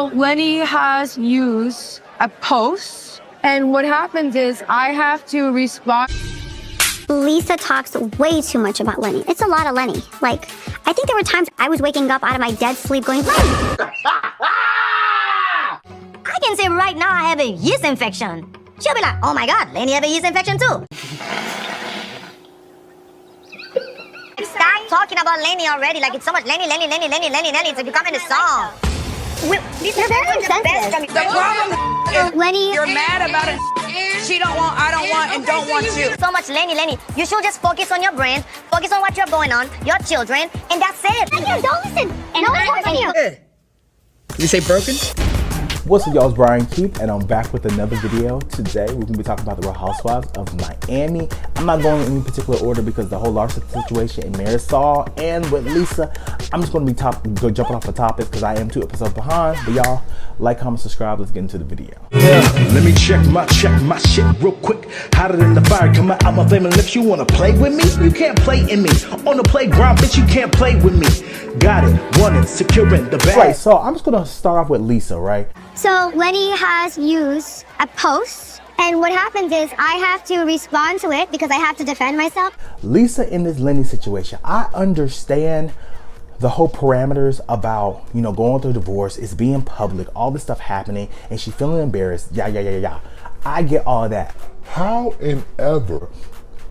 So Lenny has used a post, and what happens is I have to respond. Lisa talks way too much about Lenny. It's a lot of Lenny. Like, I think there were times I was waking up out of my dead sleep going, Lenny! I can say right now I have a yeast infection. She'll be like, oh my god, Lenny have a yeast infection too. Stop talking about Lenny already. Like, it's so much Lenny. It's becoming a song. You're very insensitive. The problem is Lenny, you're mad about it. She don't want, I don't want, and don't want you. So much Lenny. You should just focus on your brand, focus on what you're going on, your children, and that's it. you don't listen. And no one to you. Did you say broken? What's up, y'all? It's Brian Keith, and I'm back with another video. Today, we're going to be talking about the Real Housewives of Miami. I'm not going in any particular order because the whole Larsa situation and Marisol and with Lisa, I'm just going to be jumping off the topics because I am 2 episodes behind. But y'all, like, comment, subscribe. Let's get into the video. Let me check my shit real quick. Hotter than the fire coming out my flaming lips. You wanna play with me? You can't play in me. On the playground, bitch, you can't play with me. Got it, want it, securing the bag. Right, so I'm just going to start off with Lisa, right? So Lenny has used a post, and what happens is I have to respond to it because I have to defend myself. Lisa in this Lenny situation, I understand the whole parameters about, you know, going through divorce, it's being public, all this stuff happening, and she feeling embarrassed, yeah. I get all that. However,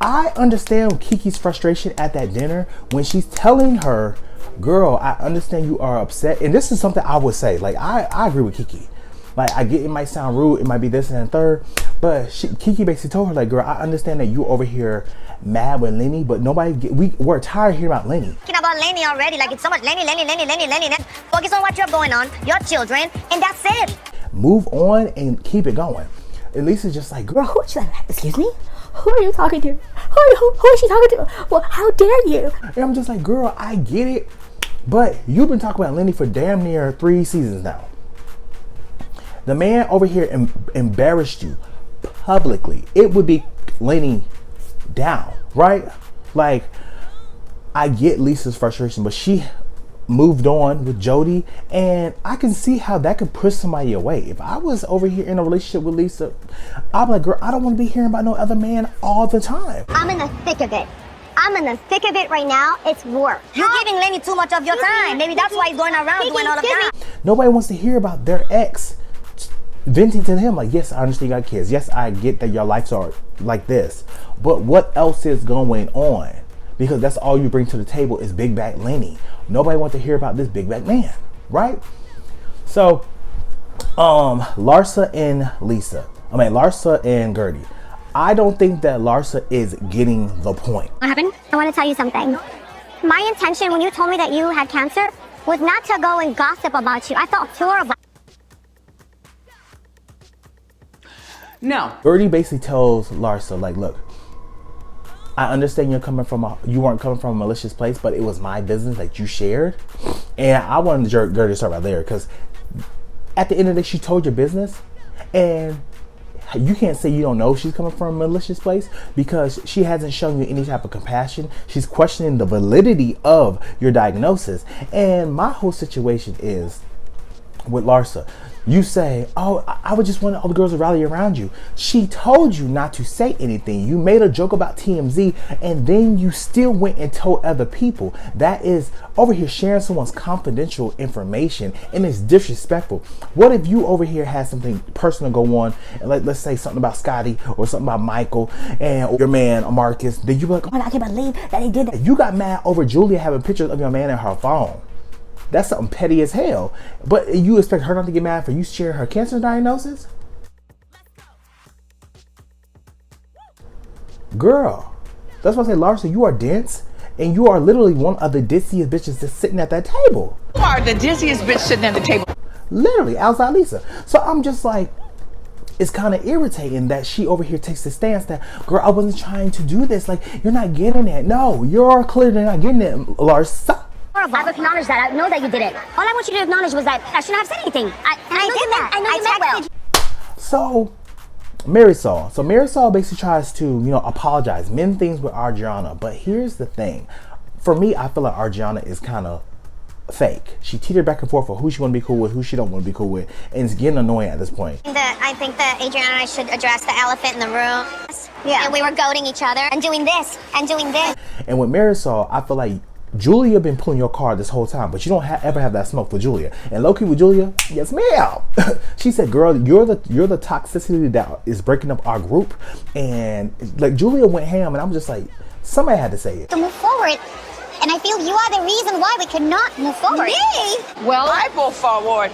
I understand Kiki's frustration at that dinner when she's telling her, girl, I understand you are upset. And this is something I would say, like, I agree with Kiki. Like, I get it might sound rude, it might be this and the third, but Kiki basically told her, like, girl, I understand that you over here mad with Lenny, but we're tired of hearing about Lenny. Talking about Lenny already. Like, it's so much Lenny. Focus on what you're going on, your children, and that's it. Move on and keep it going. And Lisa's just like, girl, Who is that? Excuse me? Who are you talking to? Who is she talking to? Well, how dare you? and I'm just like, girl, I get it, but you've been talking about Lenny for damn near 3 seasons now. The man over here embarrassed you publicly. It would be Lenny down, right? Like, I get Lisa's frustration, but she moved on with Jody, and I can see how that could push somebody away. If I was over here in a relationship with Lisa, I'd be like, girl, I don't want to be hearing about no other man all the time. I'm in the thick of it. I'm in the thick of it right now. It's work. You're giving Lenny too much of your time. Maybe that's why he's going around doing all of that. Nobody wants to hear about their ex venting to him, like, yes, I understand you got kids. Yes, I get that your lives are like this. But what else is going on? Because that's all you bring to the table is big back Lenny. Nobody wants to hear about this big back man, right? So, Larsa and Gertie. I don't think that Larsa is getting the point. What happened? I want to tell you something. My intention when you told me that you had cancer was not to go and gossip about you. I felt horrible. No. Gertie basically tells Larsa, like, look, I understand you weren't coming from a malicious place, but it was my business that you shared. And I wanted Gertie to start right there, because at the end of the day, she told your business, and you can't say you don't know she's coming from a malicious place because she hasn't shown you any type of compassion. She's questioning the validity of your diagnosis. And my whole situation is with Larsa. You say, oh, I would just want all the girls to rally around you. She told you not to say anything. You made a joke about TMZ, and then you still went and told other people. That is over here sharing someone's confidential information, and it's disrespectful. What if you over here had something personal go on, and let's say something about Scotty or something about Michael and your man Marcus? Then you be like, oh, I can't believe that he did that. You got mad over Julia having pictures of your man in her phone. That's something petty as hell. But you expect her not to get mad for you sharing her cancer diagnosis? Girl, that's why I say, Larsa, you are dense, and you are literally one of the ditziest bitches that's sitting at that table. You are the dizziest bitch sitting at the table. Literally, outside Lisa. So I'm just like, it's kind of irritating that she over here takes the stance that, girl, I wasn't trying to do this. Like, you're not getting it. No, you're clearly not getting it, Larsa. I've acknowledged that. I know that you did it. All I want you to acknowledge was that I shouldn't have said anything. I did that. I know you meant well. So, Marisol. So Marisol basically tries to, you know, apologize, mend things with Argiana. But here's the thing. For me, I feel like Argiana is kind of fake. She teetered back and forth for who she want to be cool with, who she don't want to be cool with, and it's getting annoying at this point. I think that Adriana and I should address the elephant in the room. Yeah. And we were goading each other and doing this and doing this. And with Marisol, I feel like Julia been pulling your card this whole time, but you don't ever have that smoke with Julia. And low-key with Julia, yes ma'am. She said, girl, you're the toxicity that is breaking up our group. And like Julia went ham, and I'm just like, somebody had to say it. To move forward, and I feel you are the reason why we cannot move forward. Me? Well, I move forward.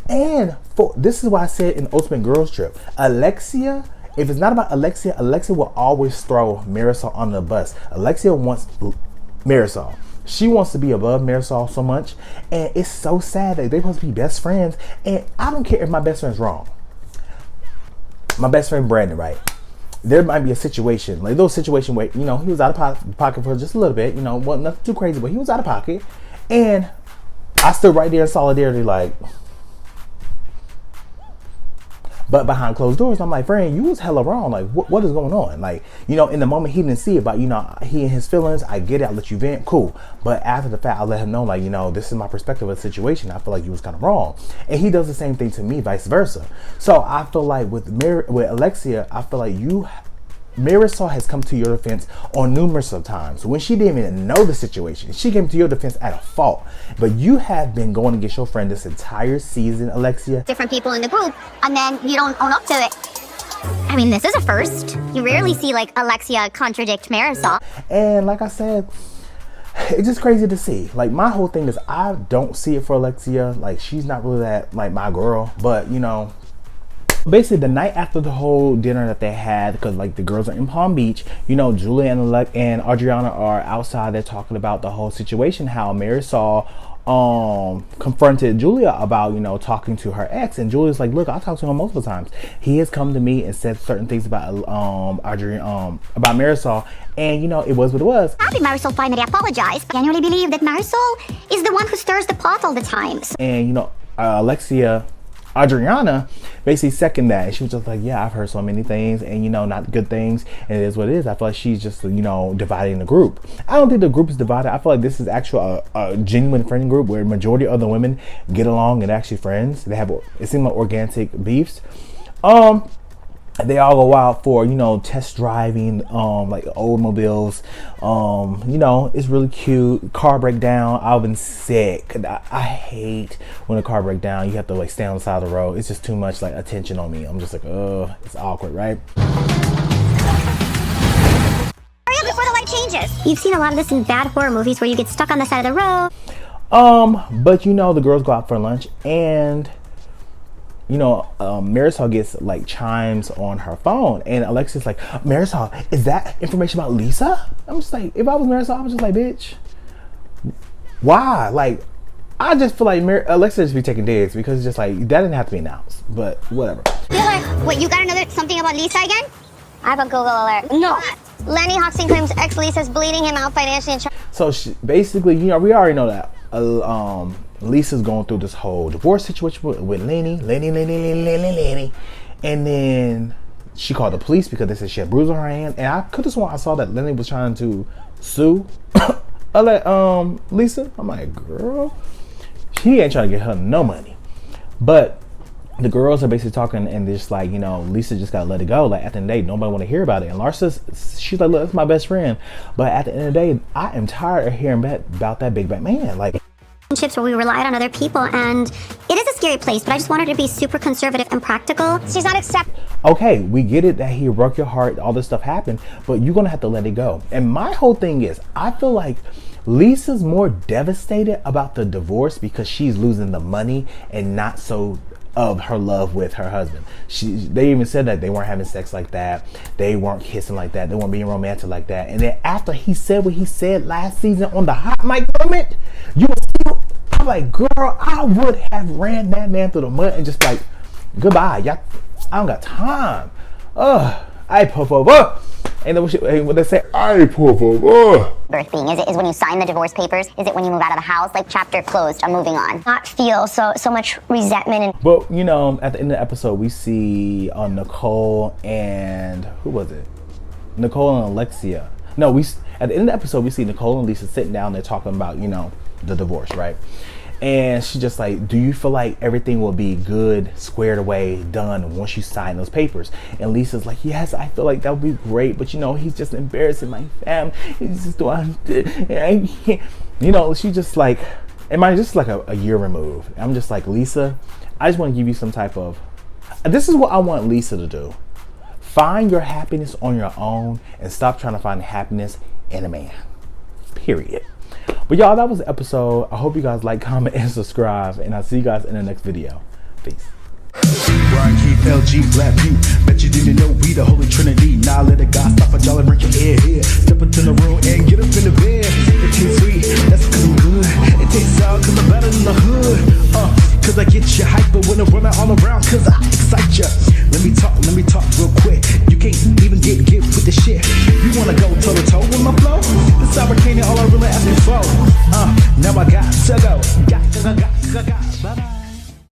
And this is why I said in Ultimate Girls Trip, Alexia, if it's not about Alexia, Alexia will always throw Marisol on the bus. Alexia wants Marisol. She wants to be above Marisol so much, and it's so sad that they're supposed to be best friends. And I don't care if my best friend's wrong. My best friend Brandon, right? There might be a situation, like a little situation where, you know, he was out of pocket for just a little bit, you know, wasn't nothing too crazy, but he was out of pocket. And I stood right there in solidarity, like, but behind closed doors, I'm like, friend, you was hella wrong. Like, what is going on? Like, you know, in the moment he didn't see it, but, you know, he and his feelings, I get it, I let you vent, cool. But after the fact, I let him know, like, you know, this is my perspective of the situation. I feel like you was kind of wrong. And he does the same thing to me, vice versa. So I feel like with Alexia, I feel like Marisol has come to your defense on numerous of times. When she didn't even know the situation, she came to your defense at a fault. But you have been going against your friend this entire season, Alexia. Different people in the group, and then you don't own up to it. I mean, this is a first. You rarely see, like, Alexia contradict Marisol. And like I said, it's just crazy to see. Like, my whole thing is I don't see it for Alexia. Like, she's not really that, like, my girl. But, you know, basically the night after the whole dinner that they had, because like the girls are in Palm Beach, you know, Julia and Adriana are outside. They're talking about the whole situation, how Marisol confronted Julia about, you know, talking to her ex, and Julia's like, look, I talked to him multiple times. He has come to me and said certain things about Adriana, about Marisol, and you know, it was what it was. Happy Marisol finally apologized. I genuinely believe that Marisol is the one who stirs the pot all the time. And you know, Adriana basically second that, and she was just like, yeah, I've heard so many things, and you know, not good things, and it is what it is. I feel like she's just, you know, dividing the group. I don't think the group is divided. I feel like this is actually a genuine friend group where majority of the women get along and actually friends. They have, it seems like, organic beefs. They all go out for, you know, test driving, like old mobiles. You know, it's really cute. Car breakdown. I've been sick. I hate when a car break down. You have to like stay on the side of the road. It's just too much like attention on me. I'm just like, it's awkward, right? Hurry up before the light changes. You've seen a lot of this in bad horror movies where you get stuck on the side of the road. But you know, the girls go out for lunch, and you know, Marisol gets like chimes on her phone, and Alexia's like, Marisol, is that information about Lisa? I'm just like, if I was Marisol, I was just like, bitch, why? Like, I just feel like Alexia just be taking digs, because it's just like, that didn't have to be announced, but whatever. You're like, wait, you got another something about Lisa again? I have a Google alert. No. Lenny Hoxton claims ex-Lisa's bleeding him out financially. So basically, you know, we already know that Lisa's going through this whole divorce situation with Lenny, and then she called the police because they said she had bruises on her hand. And I could have sworn I saw that Lenny was trying to sue Lisa. I'm like, girl, he ain't trying to get her no money. But the girls are basically talking, and they're just like, you know, Lisa just gotta let it go. Like, at the end of the day, nobody want to hear about it. And Larsa, she's like, look, that's my best friend, but at the end of the day, I am tired of hearing about that big bad man. Like, Where we relied on other people, and it is a scary place, but I just wanted to be super conservative and practical. She's not accepting. Okay, we get it that he broke your heart, all this stuff happened, but you're gonna have to let it go. And my whole thing is, I feel like Lisa's more devastated about the divorce because she's losing the money and not so of her love with her husband. They even said that they weren't having sex like that, they weren't kissing like that, they weren't being romantic like that. And then after he said what he said last season on the hot mic moment, you were still, I'm like, girl, I would have ran that man through the mud and just like, goodbye, y'all, I don't got time. I puff up. And then what they say, I puff up. Birth being, is it when you sign the divorce papers? Is it when you move out of the house? Like, chapter closed, I'm moving on. Not feel so much resentment. And but you know, at the end of the episode, we see Nicole and who was it? Nicole and Alexia. No, at the end of the episode, we see Nicole and Lisa sitting down. They're talking about, you know, the divorce, right? And she just like, do you feel like everything will be good, squared away, done once you sign those papers? And Lisa's like, yes, I feel like that would be great, but you know, he's just embarrassing my family. He's just doing, you know, she just like, am I just like a year removed? I'm just like, Lisa, I just want to give you some type of, this is what I want Lisa to do. Find your happiness on your own and stop trying to find happiness in a man. Period. But y'all, that was the episode. I hope you guys like, comment, and subscribe. And I'll see you guys in the next video. Peace. Brian Keith, LG, Black Butte. Bet you didn't know we the Holy Trinity. Now let a God stop a jolly, break your head here. Step into the room and get up in the bed. It tastes sweet, that's cause I'm good. It tastes sour cause I'm better than the hood. Cause I get you hyper when I'm running all around cause I excite you. Let me talk real quick. You can't even get with the shit. You wanna go toe to toe with my flow? This American all I really asking for. Now I got to go. Got. Bye bye.